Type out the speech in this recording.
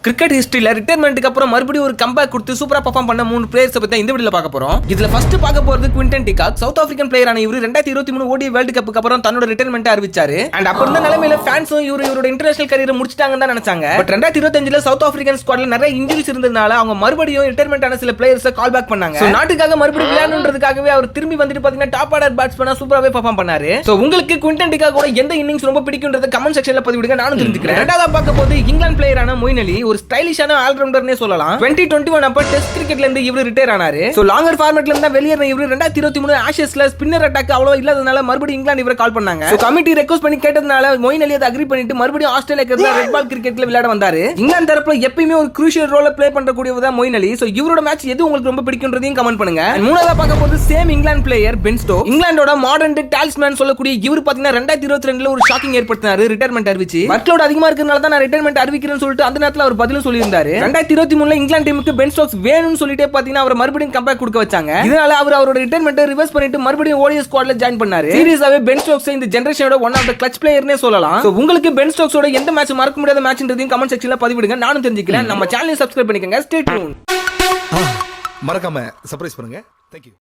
Cricket ஹிஸ்டரியில ரிட்டையர்மெண்ட்டுக்கு அப்புறம் மறுபடியும் ஒரு கம்பேக் கொடுத்து சூப்பரா பெர்ஃபார்ம் பண்ண 3 பிளேயர்ஸ் பத்தி இந்த வீடியோல பார்க்க போறோம். இதுல ஃபர்ஸ்ட் பார்க்க போறது குவிண்டன் டிகாக். சவுத் ஆப்பிரிக்கன் பிளேயரான இவரு 2023 ஓடி வேர்ல்ட் கப்புக்கு அப்புறம் தன்னோட ரிட்டையர்மெண்ட் அறிவிச்சாரு. அண்ட் அப்ப இருந்த நிலைமையில ஃபேன்ஸும் இவரோட இன்டர்நேஷனல் கரியரை முடிச்சிட்டாங்கன்னு தான் நினைச்சாங்க. பட் 2025ல சவுத் ஆப்பிரிக்கன் ஸ்குவாட்ல நிறைய இன்ஜுரிஸ் இருந்ததுனால அவங்க மறுபடியும் ரிட்டையர்மெண்ட் ஆன சில பிளேயர்ஸ் கால் பேக் பண்ணாங்க. சோ நாட்டுக்காக மறுபடியும் விளையாடணுன்றதுக்காகவே அவர் திரும்பி வந்துட்டு பாத்தீங்கன்னா டாப் ஆர்டர் பேட்ஸ்மேனா சூப்பராவே பெர்ஃபார்ம் பண்ணாரு. சோ உங்களுக்கு குவிண்டன் டிகாக் கூட எந்த இன்னிங்ஸ் ரொம்ப பிடிக்கும்ன்றத கமெண்ட் செக்ஷன்ல பதிவிடுங்க, நானும் தெரிஞ்சுக்கிறேன். ரெண்டாவதா பார்க்க போது இங்கிலாந்து பிளேயரான மொயின் அலி, ஒரு ஸ்டைலிஷான ஆல்ரவுண்டர்னே சொல்லலாம். 2021 அப்ப டெஸ்ட் கிரிக்கெட்ல இருந்து இவரு ரிட்டையர் ஆனாரு. சோ லாங்கர் ஃபார்மட்ல இருந்தா வெளியேறின இவரு 2023 ஆஷஸ்ல ஸ்பின்னர் அட்டாக் அவ்வளவு இல்லாதனால மறுபடியும் இங்கிலாந்து இவரை கால் பண்ணாங்க. சோ கமிட்டி ரெக்வெஸ்ட் பண்ணி கேட்டதனால மொயின் அலி அதை அக்ரி பண்ணிட்டு மறுபடியும் ஆஸ்திரேலியாக்கு ரெட் பால் கிரிக்கெட்ல விளையாட வந்தாரு. இங்கிலாந்து தரப்புல எப்பயுமே ஒரு க்ரூஷியல் ரோல ப்ளே பண்றக்கூடியவதா மொயின் அலி. சோ இவரோட மேட்ச் எது உங்களுக்கு ரொம்ப பிடிக்கும்ன்றதையும் கமெண்ட் பண்ணுங்க. மூணாவதா பார்க்க போது same England player Ben Stokes. இங்கிலாந்தோட மாடர்ன் டாலிஸ்மேன் சொல்லக்கூடிய இவரு பாத்தீங்கன்னா 2022ல ஒரு ஷாக்கிங் ஏற்படுத்தினாரு. ரிட்டையர்மெண்ட் அறிவிச்சு வர்க்லோட் அதிகமா இருக்கிறதுனால தான் நான் ரிட்டையர்மெண்ட் அறிவிக்கிறேன்னு சொல்லிட்டு அந்த நேரத்துல அவர் பதிலும் சொல்லியிருந்தாரு. 2023ல இங்கிலாந்து டீமுக்கு பென் ஸ்டோக்ஸ் வேணும்னு சொல்லிட்டே பாத்தீங்கன்னா அவர் மறுபடியும் கம்பேக் கொடுக்க வச்சாங்க. இதனால அவரோட ரிட்டையர்மெண்ட் ரிவர்ஸ் பண்ணிட்டு மறுபடியும் ஓடிஐ ஸ்குவாட்ல ஜாயின் பண்ணாரு. சீரியஸாவே பென் ஸ்டோக்ஸ் இந்த ஜெனரேஷனோட ஒன் ஆஃப் தி கிளட்ச் பிளேயர்னே சொல்லலாம். சோ உங்களுக்கு பென் ஸ்டோக்ஸோட எந்த மேட்ச் மறக்க முடியாத மேட்ச்ன்றதையும் கமெண்ட் செக்ஷன்ல பதிவிடுங்க, நானும் தெரிஞ்சுக்கிறேன். நம்ம சேனலை சப்ஸ்கிரைப் பண்ணிக்கங்க. Stay tune. மறக்காம சர்ப்ரைஸ் பண்ணுங்க. Thank you.